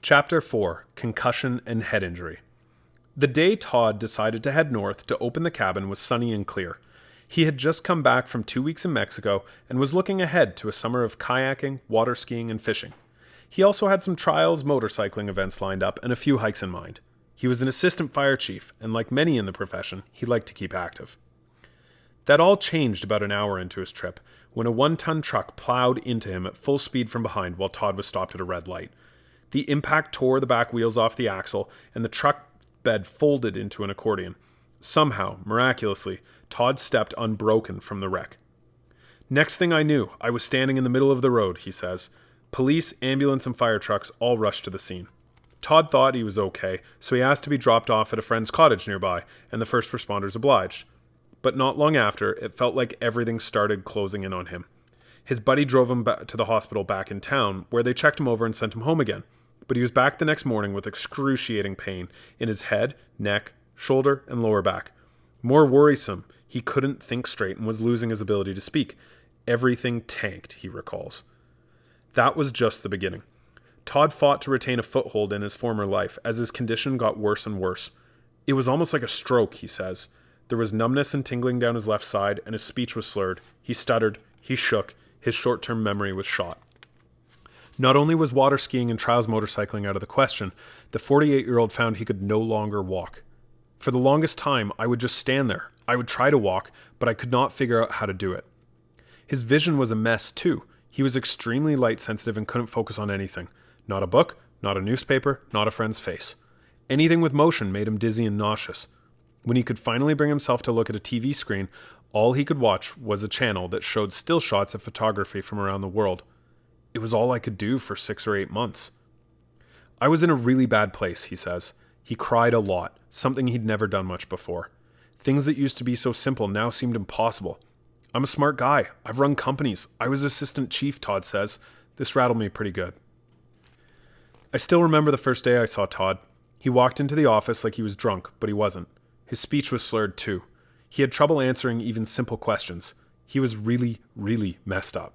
Chapter 4, Concussion and Head Injury. The day Todd decided to head north to open the cabin was sunny and clear. He had just come back from 2 weeks in Mexico and was looking ahead to a summer of kayaking, water skiing, and fishing. He also had some trials motorcycling events lined up and a few hikes in mind. He was an assistant fire chief, and like many in the profession, he liked to keep active. That all changed about an hour into his trip, when a 1-ton truck plowed into him at full speed from behind while Todd was stopped at a red light. The impact tore the back wheels off the axle, and the truck bed folded into an accordion. Somehow, miraculously, Todd stepped unbroken from the wreck. Next thing I knew, I was standing in the middle of the road, he says. Police, ambulance, and fire trucks all rushed to the scene. Todd thought he was okay, so he asked to be dropped off at a friend's cottage nearby, and the first responders obliged. But not long after, it felt like everything started closing in on him. His buddy drove him back to the hospital back in town, where they checked him over and sent him home again. But he was back the next morning with excruciating pain in his head, neck, shoulder, and lower back. More worrisome, he couldn't think straight and was losing his ability to speak. Everything tanked, he recalls. That was just the beginning. Todd fought to retain a foothold in his former life as his condition got worse and worse. It was almost like a stroke, he says. There was numbness and tingling down his left side, and his speech was slurred. He stuttered, he shook, his short-term memory was shot. Not only was water skiing and trials motorcycling out of the question, the 48-year-old found he could no longer walk. For the longest time, I would just stand there. I would try to walk, but I could not figure out how to do it. His vision was a mess, too. He was extremely light-sensitive and couldn't focus on anything. Not a book, not a newspaper, not a friend's face. Anything with motion made him dizzy and nauseous. When he could finally bring himself to look at a TV screen, all he could watch was a channel that showed still shots of photography from around the world. It was all I could do for 6 or 8 months. I was in a really bad place, he says. He cried a lot, something he'd never done much before. Things that used to be so simple now seemed impossible. I'm a smart guy. I've run companies. I was assistant chief, Todd says. This rattled me pretty good. I still remember the first day I saw Todd. He walked into the office like he was drunk, but he wasn't. His speech was slurred too. He had trouble answering even simple questions. He was really, really messed up.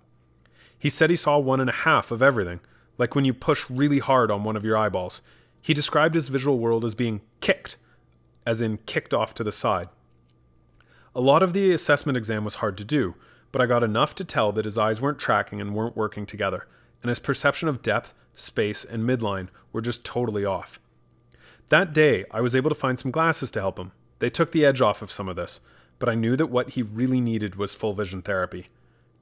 He said he saw 1.5 of everything, like when you push really hard on one of your eyeballs. He described his visual world as being kicked, as in kicked off to the side. A lot of the assessment exam was hard to do, but I got enough to tell that his eyes weren't tracking and weren't working together, and his perception of depth, space, and midline were just totally off. That day, I was able to find some glasses to help him. They took the edge off of some of this, but I knew that what he really needed was full vision therapy.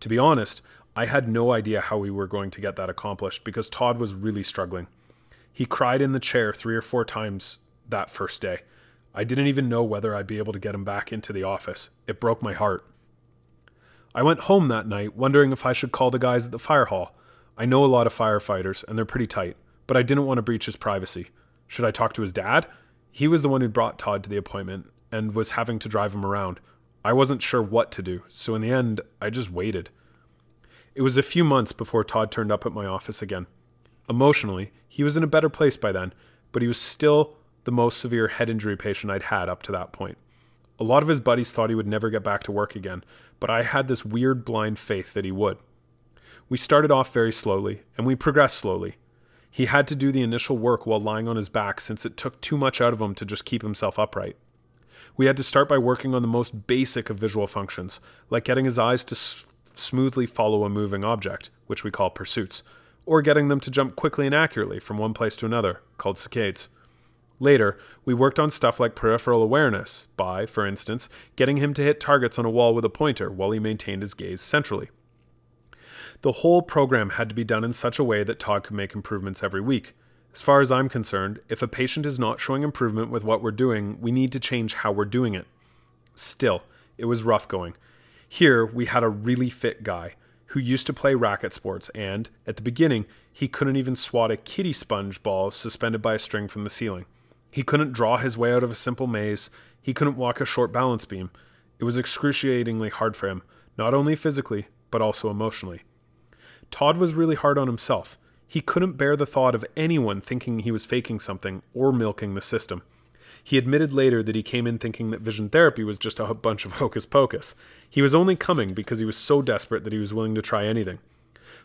To be honest, I had no idea how we were going to get that accomplished because Todd was really struggling. He cried in the chair 3 or 4 times that first day. I didn't even know whether I'd be able to get him back into the office. It broke my heart. I went home that night wondering if I should call the guys at the fire hall. I know a lot of firefighters and they're pretty tight, but I didn't want to breach his privacy. Should I talk to his dad? He was the one who brought Todd to the appointment and was having to drive him around. I wasn't sure what to do, so in the end, I just waited. It was a few months before Todd turned up at my office again. Emotionally, he was in a better place by then, but he was still the most severe head injury patient I'd had up to that point. A lot of his buddies thought he would never get back to work again, but I had this weird blind faith that he would. We started off very slowly, and we progressed slowly. He had to do the initial work while lying on his back since it took too much out of him to just keep himself upright. We had to start by working on the most basic of visual functions, like getting his eyes to smoothly follow a moving object, which we call pursuits, or getting them to jump quickly and accurately from one place to another, called saccades. Later, we worked on stuff like peripheral awareness by, for instance, getting him to hit targets on a wall with a pointer while he maintained his gaze centrally. The whole program had to be done in such a way that Todd could make improvements every week. As far as I'm concerned, if a patient is not showing improvement with what we're doing, we need to change how we're doing it. Still, it was rough going. Here, we had a really fit guy who used to play racket sports and, at the beginning, he couldn't even swat a kiddie sponge ball suspended by a string from the ceiling. He couldn't draw his way out of a simple maze. He couldn't walk a short balance beam. It was excruciatingly hard for him, not only physically, but also emotionally. Todd was really hard on himself. He couldn't bear the thought of anyone thinking he was faking something or milking the system. He admitted later that he came in thinking that vision therapy was just a bunch of hocus pocus. He was only coming because he was so desperate that he was willing to try anything.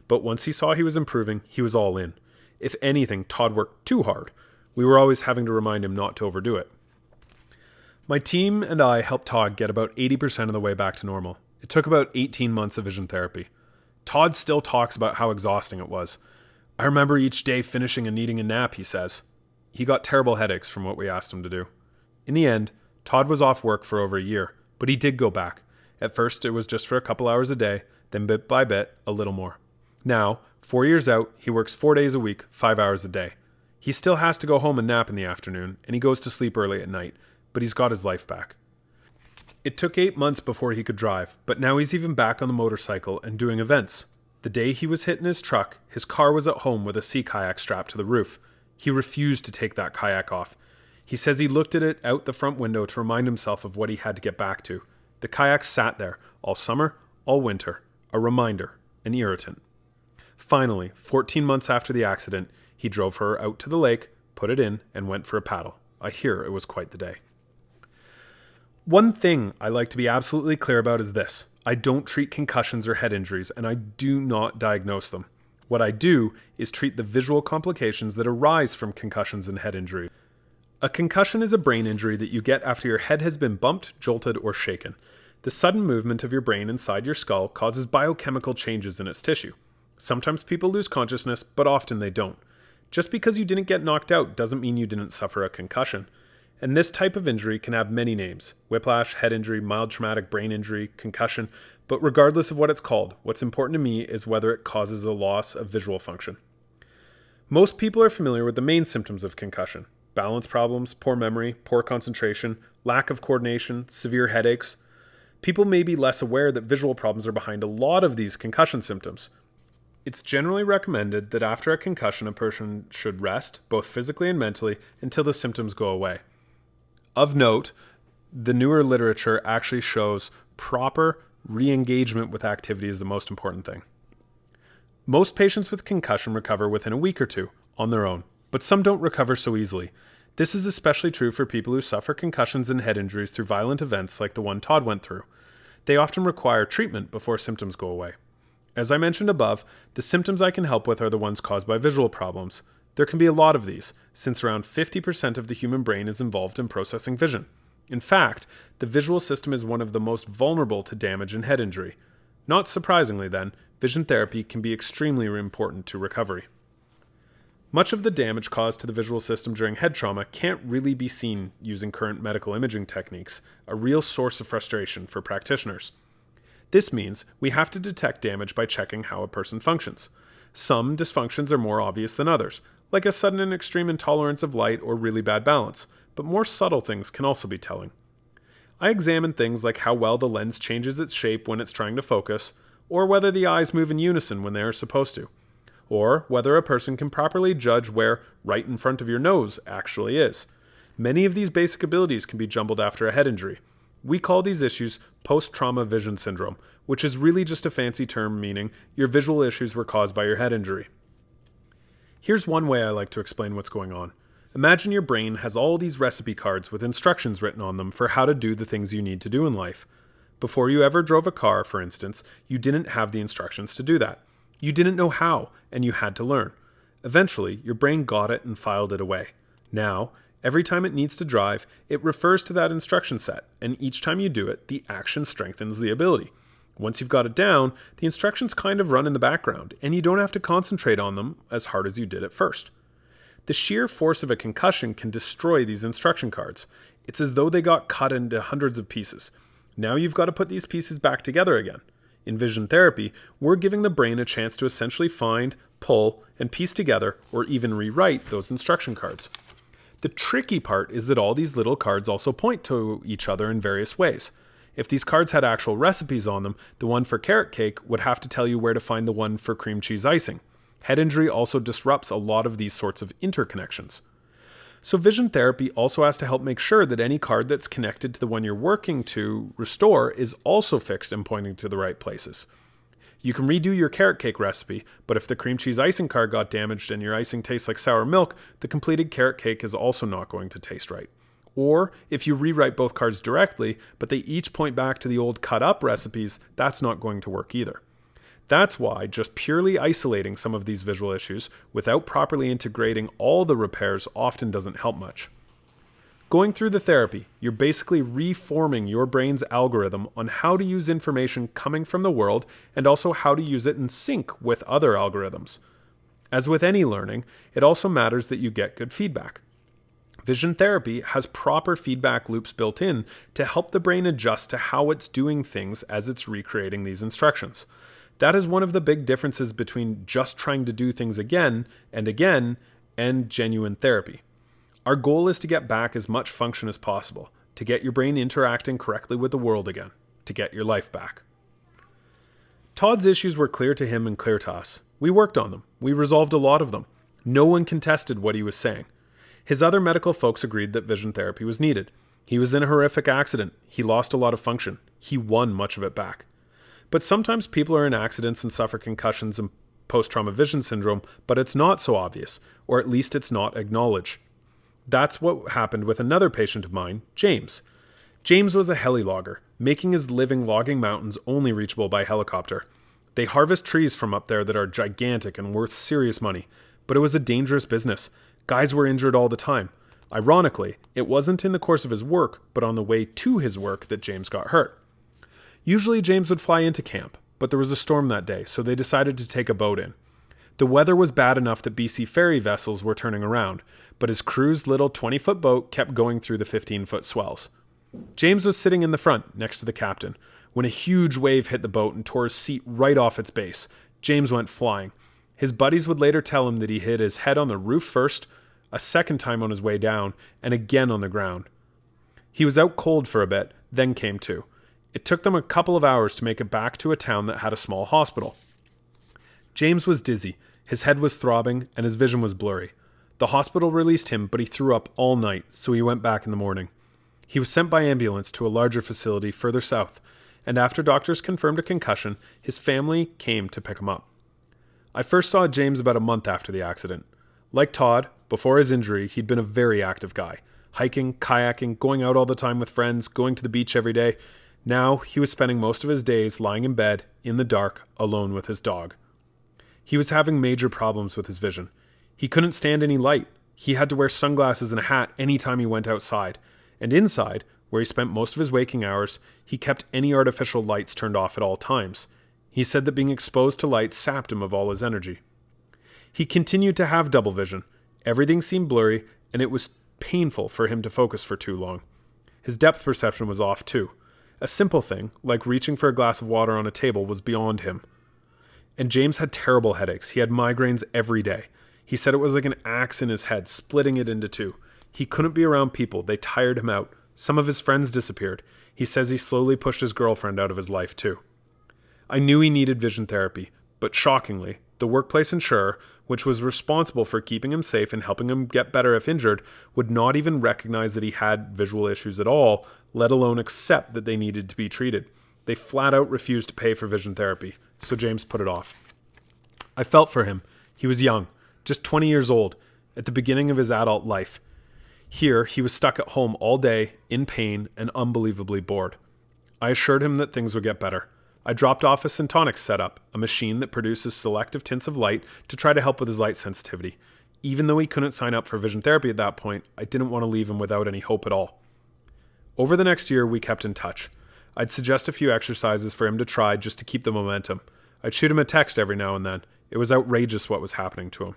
But once he saw he was improving, he was all in. If anything, Todd worked too hard. We were always having to remind him not to overdo it. My team and I helped Todd get about 80% of the way back to normal. It took about 18 months of vision therapy. Todd still talks about how exhausting it was. I remember each day finishing and needing a nap, he says. He got terrible headaches from what we asked him to do. In the end, Todd was off work for over a year, but he did go back. At first, it was just for a couple hours a day, then bit by bit, a little more. Now, 4 years out, he works 4 days a week, 5 hours a day. He still has to go home and nap in the afternoon, and he goes to sleep early at night, but he's got his life back. It took 8 months before he could drive, but now he's even back on the motorcycle and doing events. The day he was hit in his truck, his car was at home with a sea kayak strapped to the roof. He refused to take that kayak off. He says he looked at it out the front window to remind himself of what he had to get back to. The kayak sat there, all summer, all winter. A reminder, an irritant. Finally, 14 months after the accident, he drove her out to the lake, put it in, and went for a paddle. I hear it was quite the day. One thing I like to be absolutely clear about is this. I don't treat concussions or head injuries, and I do not diagnose them. What I do is treat the visual complications that arise from concussions and head injury. A concussion is a brain injury that you get after your head has been bumped, jolted, or shaken. The sudden movement of your brain inside your skull causes biochemical changes in its tissue. Sometimes people lose consciousness, but often they don't. Just because you didn't get knocked out doesn't mean you didn't suffer a concussion. And this type of injury can have many names: whiplash, head injury, mild traumatic brain injury, concussion. But regardless of what it's called, what's important to me is whether it causes a loss of visual function. Most people are familiar with the main symptoms of concussion: balance problems, poor memory, poor concentration, lack of coordination, severe headaches. People may be less aware that visual problems are behind a lot of these concussion symptoms. It's generally recommended that after a concussion, a person should rest, both physically and mentally, until the symptoms go away. Of note, the newer literature actually shows proper re-engagement with activity is the most important thing. Most patients with concussion recover within a week or two, on their own, but some don't recover so easily. This is especially true for people who suffer concussions and head injuries through violent events like the one Todd went through. They often require treatment before symptoms go away. As I mentioned above, the symptoms I can help with are the ones caused by visual problems. There can be a lot of these, since around 50% of the human brain is involved in processing vision. In fact, the visual system is one of the most vulnerable to damage and head injury. Not surprisingly then, vision therapy can be extremely important to recovery. Much of the damage caused to the visual system during head trauma can't really be seen using current medical imaging techniques, a real source of frustration for practitioners. This means we have to detect damage by checking how a person functions. Some dysfunctions are more obvious than others, like a sudden and extreme intolerance of light or really bad balance, but more subtle things can also be telling. I examine things like how well the lens changes its shape when it's trying to focus, or whether the eyes move in unison when they are supposed to, or whether a person can properly judge where right in front of your nose actually is. Many of these basic abilities can be jumbled after a head injury. We call these issues post-trauma vision syndrome, which is really just a fancy term meaning your visual issues were caused by your head injury. Here's one way I like to explain what's going on. Imagine your brain has all these recipe cards with instructions written on them for how to do the things you need to do in life. Before you ever drove a car, for instance, you didn't have the instructions to do that. You didn't know how, and you had to learn. Eventually, your brain got it and filed it away. Now, every time it needs to drive, it refers to that instruction set, and each time you do it, the action strengthens the ability. Once you've got it down, the instructions kind of run in the background, and you don't have to concentrate on them as hard as you did at first. The sheer force of a concussion can destroy these instruction cards. It's as though they got cut into hundreds of pieces. Now you've got to put these pieces back together again. In vision therapy, we're giving the brain a chance to essentially find, pull, and piece together, or even rewrite those instruction cards. The tricky part is that all these little cards also point to each other in various ways. If these cards had actual recipes on them, the one for carrot cake would have to tell you where to find the one for cream cheese icing. Head injury also disrupts a lot of these sorts of interconnections. So vision therapy also has to help make sure that any card that's connected to the one you're working to restore is also fixed and pointing to the right places. You can redo your carrot cake recipe, but if the cream cheese icing card got damaged and your icing tastes like sour milk, the completed carrot cake is also not going to taste right. Or if you rewrite both cards directly, but they each point back to the old cut up recipes, that's not going to work either. That's why just purely isolating some of these visual issues without properly integrating all the repairs often doesn't help much. Going through the therapy, you're basically reforming your brain's algorithm on how to use information coming from the world and also how to use it in sync with other algorithms. As with any learning, it also matters that you get good feedback. Vision therapy has proper feedback loops built in to help the brain adjust to how it's doing things as it's recreating these instructions. That is one of the big differences between just trying to do things again and genuine therapy. Our goal is to get back as much function as possible, to get your brain interacting correctly with the world again, to get your life back. Todd's issues were clear to him and clear to us. We worked on them. We resolved a lot of them. No one contested what he was saying. His other medical folks agreed that vision therapy was needed. He was in a horrific accident. He lost a lot of function. He won much of it back. But sometimes people are in accidents and suffer concussions and post-trauma vision syndrome, but it's not so obvious, or at least it's not acknowledged. That's what happened with another patient of mine, James. James was a heli logger, making his living logging mountains only reachable by helicopter. They harvest trees from up there that are gigantic and worth serious money, but it was a dangerous business. Guys were injured all the time. Ironically, it wasn't in the course of his work, but on the way to his work that James got hurt. Usually James would fly into camp, but there was a storm that day, so they decided to take a boat in. The weather was bad enough that BC ferry vessels were turning around, but his crew's little 20-foot boat kept going through the 15-foot swells. James was sitting in the front, next to the captain, when a huge wave hit the boat and tore his seat right off its base. James went flying. His buddies would later tell him that he hit his head on the roof first, a second time on his way down, and again on the ground. He was out cold for a bit, then came to. It took them a couple of hours to make it back to a town that had a small hospital. James was dizzy. His head was throbbing, and his vision was blurry. The hospital released him, but he threw up all night, so he went back in the morning. He was sent by ambulance to a larger facility further south, and after doctors confirmed a concussion, his family came to pick him up. I first saw James about a month after the accident. Like Todd, before his injury, he'd been a very active guy. Hiking, kayaking, going out all the time with friends, going to the beach every day. Now, he was spending most of his days lying in bed, in the dark, alone with his dog. He was having major problems with his vision. He couldn't stand any light. He had to wear sunglasses and a hat any time he went outside. And inside, where he spent most of his waking hours, he kept any artificial lights turned off at all times. He said that being exposed to light sapped him of all his energy. He continued to have double vision. Everything seemed blurry, and it was painful for him to focus for too long. His depth perception was off too. A simple thing, like reaching for a glass of water on a table, was beyond him. And James had terrible headaches. He had migraines every day. He said it was like an axe in his head, splitting it into two. He couldn't be around people. They tired him out. Some of his friends disappeared. He says he slowly pushed his girlfriend out of his life too. I knew he needed vision therapy, but shockingly, the workplace insurer, which was responsible for keeping him safe and helping him get better if injured, would not even recognize that he had visual issues at all, let alone accept that they needed to be treated. They flat out refused to pay for vision therapy, so James put it off. I felt for him. He was young, just 20 years old, at the beginning of his adult life. Here, he was stuck at home all day, in pain, and unbelievably bored. I assured him that things would get better. I dropped off a Syntonics setup, a machine that produces selective tints of light to try to help with his light sensitivity. Even though he couldn't sign up for vision therapy at that point, I didn't want to leave him without any hope at all. Over the next year, we kept in touch. I'd suggest a few exercises for him to try just to keep the momentum. I'd shoot him a text every now and then. It was outrageous what was happening to him.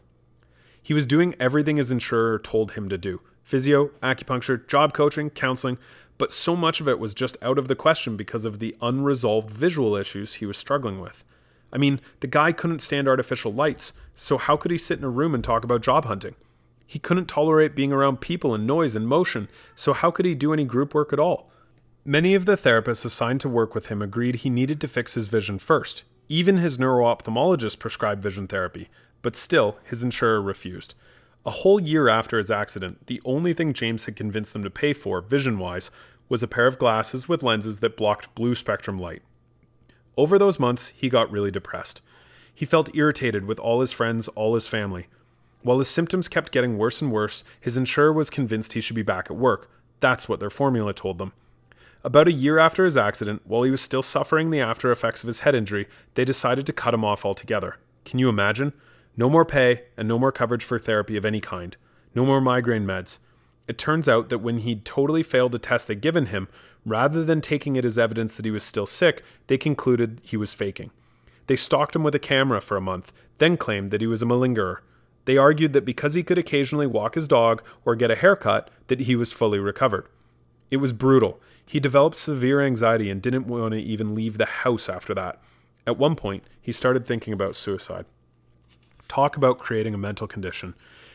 He was doing everything his insurer told him to do. Physio, acupuncture, job coaching, counseling, but so much of it was just out of the question because of the unresolved visual issues he was struggling with. I mean, the guy couldn't stand artificial lights, so how could he sit in a room and talk about job hunting? He couldn't tolerate being around people and noise and motion, so how could he do any group work at all? Many of the therapists assigned to work with him agreed he needed to fix his vision first. Even his neuro-ophthalmologist prescribed vision therapy, but still, his insurer refused. A whole year after his accident, the only thing James had convinced them to pay for, vision-wise, was a pair of glasses with lenses that blocked blue spectrum light. Over those months, he got really depressed. He felt irritated with all his friends, all his family. While his symptoms kept getting worse and worse, his insurer was convinced he should be back at work. That's what their formula told them. About a year after his accident, while he was still suffering the after effects of his head injury, they decided to cut him off altogether. Can you imagine? No more pay and no more coverage for therapy of any kind. No more migraine meds. It turns out that when he'd totally failed a test they'd given him, rather than taking it as evidence that he was still sick, they concluded he was faking. They stalked him with a camera for a month, then claimed that he was a malingerer. They argued that because he could occasionally walk his dog or get a haircut, that he was fully recovered. It was brutal. He developed severe anxiety and didn't want to even leave the house after that. At one point, he started thinking about suicide. Talk about creating a mental condition.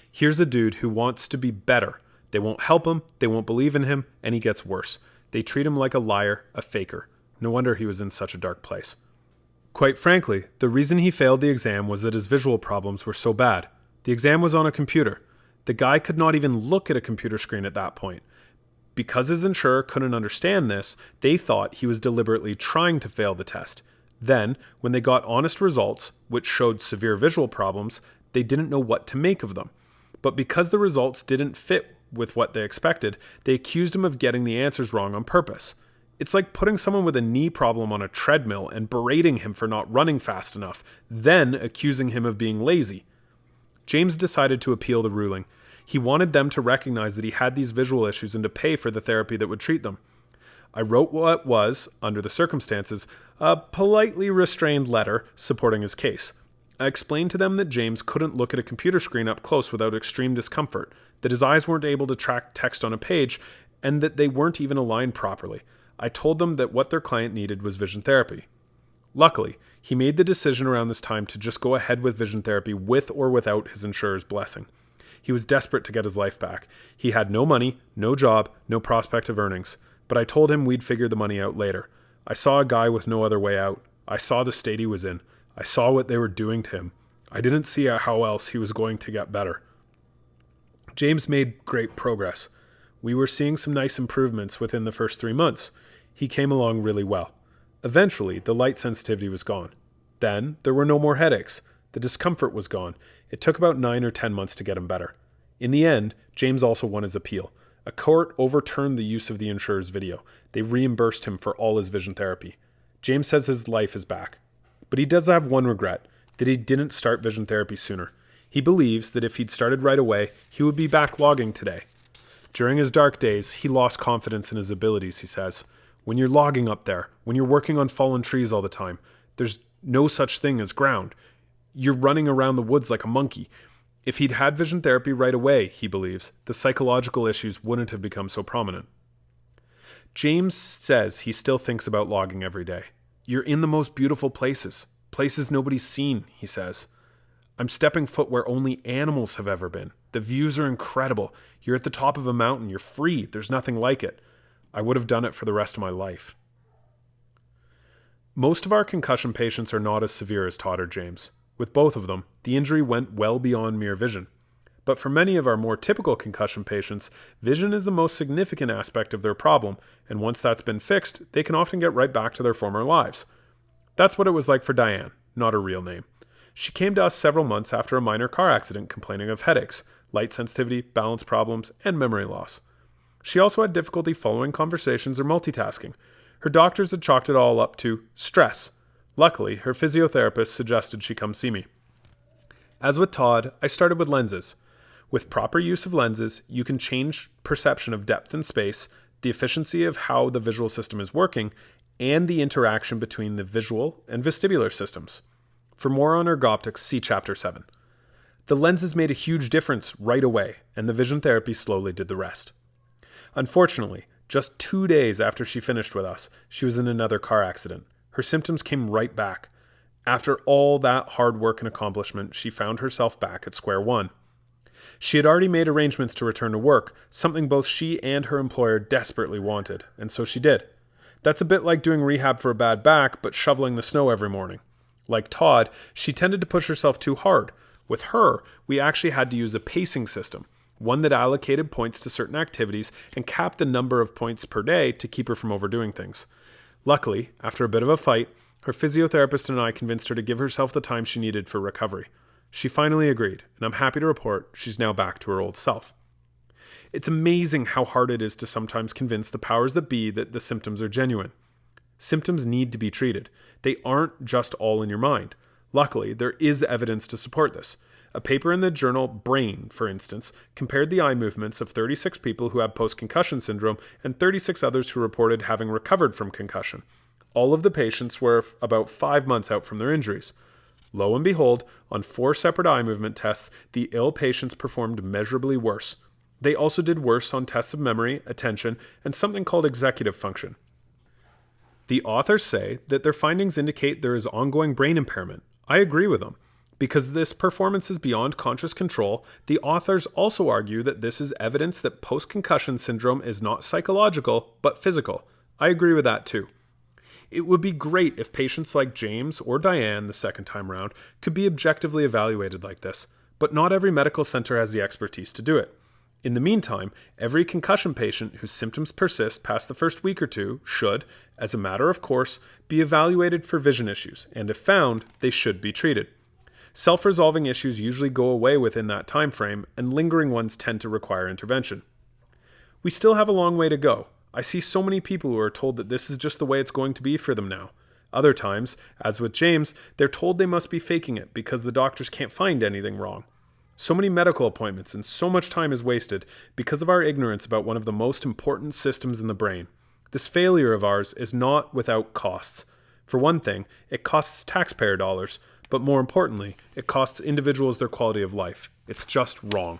Here's a dude who wants to be better. They won't help him, they won't believe in him, and he gets worse. They treat him like a liar, a faker. No wonder he was in such a dark place. Quite frankly, the reason he failed the exam was that his visual problems were so bad. The exam was on a computer. The guy could not even look at a computer screen at that point. Because his insurer couldn't understand this, they thought he was deliberately trying to fail the test. Then, when they got honest results, which showed severe visual problems, they didn't know what to make of them. But because the results didn't fit with what they expected, they accused him of getting the answers wrong on purpose. It's like putting someone with a knee problem on a treadmill and berating him for not running fast enough, then accusing him of being lazy. James decided to appeal the ruling. He wanted them to recognize that he had these visual issues and to pay for the therapy that would treat them. I wrote what was, under the circumstances, a politely restrained letter supporting his case. I explained to them that James couldn't look at a computer screen up close without extreme discomfort, that his eyes weren't able to track text on a page, and that they weren't even aligned properly. I told them that what their client needed was vision therapy. Luckily, he made the decision around this time to just go ahead with vision therapy with or without his insurer's blessing. He was desperate to get his life back. He had no money, no job, no prospect of earnings. But I told him we'd figure the money out later. I saw a guy with no other way out. I saw the state he was in. I saw what they were doing to him. I didn't see how else he was going to get better. James made great progress. We were seeing some nice improvements within the first 3 months. He came along really well. Eventually, the light sensitivity was gone. Then, there were no more headaches. The discomfort was gone. It took about 9 or 10 months to get him better. In the end, James also won his appeal. A court overturned the use of the insurer's video. They reimbursed him for all his vision therapy. James says his life is back. But he does have one regret, that he didn't start vision therapy sooner. He believes that if he'd started right away, he would be back logging today. During his dark days, he lost confidence in his abilities, he says. When you're logging up there, when you're working on fallen trees all the time, there's no such thing as ground. You're running around the woods like a monkey. If he'd had vision therapy right away, he believes, the psychological issues wouldn't have become so prominent. James says he still thinks about logging every day. You're in the most beautiful places nobody's seen, he says. I'm stepping foot where only animals have ever been. The views are incredible. You're at the top of a mountain. You're free. There's nothing like it. I would have done it for the rest of my life. Most of our concussion patients are not as severe as Todd or James. With both of them, the injury went well beyond mere vision. But for many of our more typical concussion patients, vision is the most significant aspect of their problem, and once that's been fixed, they can often get right back to their former lives. That's what it was like for Diane, not her real name. She came to us several months after a minor car accident complaining of headaches, light sensitivity, balance problems, and memory loss. She also had difficulty following conversations or multitasking. Her doctors had chalked it all up to stress. Luckily, her physiotherapist suggested she come see me. As with Todd, I started with lenses. With proper use of lenses, you can change perception of depth and space, the efficiency of how the visual system is working, and the interaction between the visual and vestibular systems. For more on ergoptics, see Chapter 7. The lenses made a huge difference right away, and the vision therapy slowly did the rest. Unfortunately, just 2 days after she finished with us, she was in another car accident. Her symptoms came right back. After all that hard work and accomplishment, she found herself back at square one. She had already made arrangements to return to work, something both she and her employer desperately wanted, and so she did. That's a bit like doing rehab for a bad back, but shoveling the snow every morning. Like Todd, she tended to push herself too hard. With her, we actually had to use a pacing system, one that allocated points to certain activities and capped the number of points per day to keep her from overdoing things. Luckily, after a bit of a fight, her physiotherapist and I convinced her to give herself the time she needed for recovery. She finally agreed, and I'm happy to report she's now back to her old self. It's amazing how hard it is to sometimes convince the powers that be that the symptoms are genuine. Symptoms need to be treated. They aren't just all in your mind. Luckily, there is evidence to support this. A paper in the journal Brain, for instance, compared the eye movements of 36 people who had post-concussion syndrome and 36 others who reported having recovered from concussion. All of the patients were about 5 months out from their injuries. Lo and behold, on 4 separate eye movement tests, the ill patients performed measurably worse. They also did worse on tests of memory, attention, and something called executive function. The authors say that their findings indicate there is ongoing brain impairment. I agree with them. Because this performance is beyond conscious control, the authors also argue that this is evidence that post-concussion syndrome is not psychological, but physical. I agree with that too. It would be great if patients like James or Diane the second time round could be objectively evaluated like this, but not every medical center has the expertise to do it. In the meantime, every concussion patient whose symptoms persist past the first week or two should, as a matter of course, be evaluated for vision issues, and if found, they should be treated. Self-resolving issues usually go away within that time frame, and lingering ones tend to require intervention. We still have a long way to go. I see so many people who are told that this is just the way it's going to be for them now. Other times, as with James, they're told they must be faking it because the doctors can't find anything wrong. So many medical appointments and so much time is wasted because of our ignorance about one of the most important systems in the brain. This failure of ours is not without costs. For one thing, it costs taxpayer dollars, but more importantly, it costs individuals their quality of life. It's just wrong.